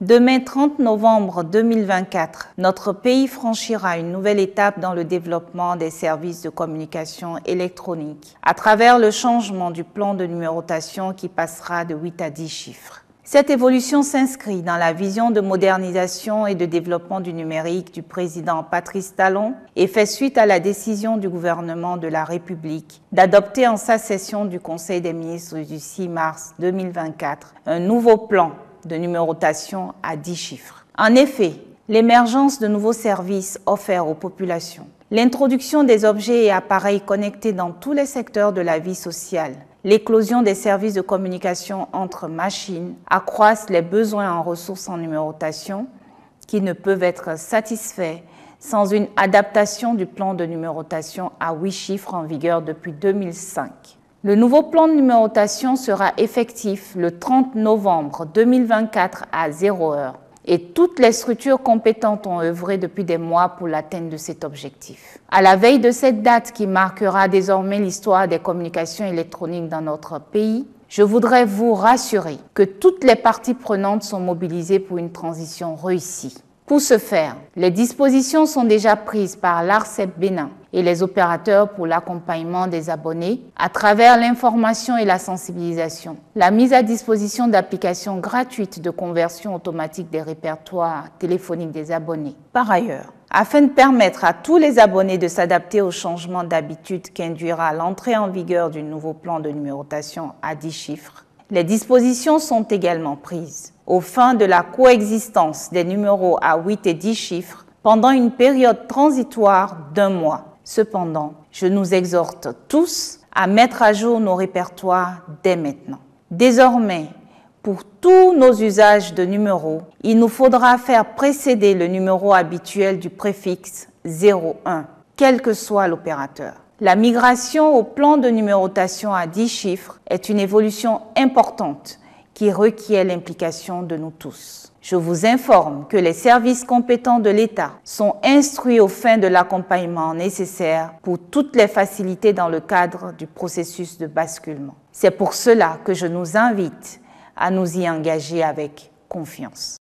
Demain 30 novembre 2024, notre pays franchira une nouvelle étape dans le développement des services de communication électronique à travers le changement du plan de numérotation qui passera de 8 à 10 chiffres. Cette évolution s'inscrit dans la vision de modernisation et de développement du numérique du président Patrice Talon et fait suite à la décision du gouvernement de la République d'adopter en sa session du Conseil des ministres du 6 mars 2024 un nouveau plan de numérotation à 10 chiffres. En effet, l'émergence de nouveaux services offerts aux populations, l'introduction des objets et appareils connectés dans tous les secteurs de la vie sociale, l'éclosion des services de communication entre machines accroissent les besoins en ressources en numérotation qui ne peuvent être satisfaits sans une adaptation du plan de numérotation à 8 chiffres en vigueur depuis 2005. Le nouveau plan de numérotation sera effectif le 30 novembre 2024 à 0h et toutes les structures compétentes ont œuvré depuis des mois pour l'atteinte de cet objectif. À la veille de cette date qui marquera désormais l'histoire des communications électroniques dans notre pays, je voudrais vous rassurer que toutes les parties prenantes sont mobilisées pour une transition réussie. Pour ce faire, les dispositions sont déjà prises par l'ARCEP Bénin et les opérateurs pour l'accompagnement des abonnés à travers l'information et la sensibilisation, la mise à disposition d'applications gratuites de conversion automatique des répertoires téléphoniques des abonnés. Par ailleurs, afin de permettre à tous les abonnés de s'adapter aux changements d'habitude qu'induira l'entrée en vigueur du nouveau plan de numérotation à 10 chiffres, les dispositions sont également prises aux fins de la coexistence des numéros à 8 et 10 chiffres pendant une période transitoire d'1 mois. Cependant, je nous exhorte tous à mettre à jour nos répertoires dès maintenant. Désormais, pour tous nos usages de numéros, il nous faudra faire précéder le numéro habituel du préfixe 01, quel que soit l'opérateur. La migration au plan de numérotation à 10 chiffres est une évolution importante qui requiert l'implication de nous tous. Je vous informe que les services compétents de l'État sont instruits aux fins de l'accompagnement nécessaire pour toutes les facilités dans le cadre du processus de basculement. C'est pour cela que je nous invite à nous y engager avec confiance.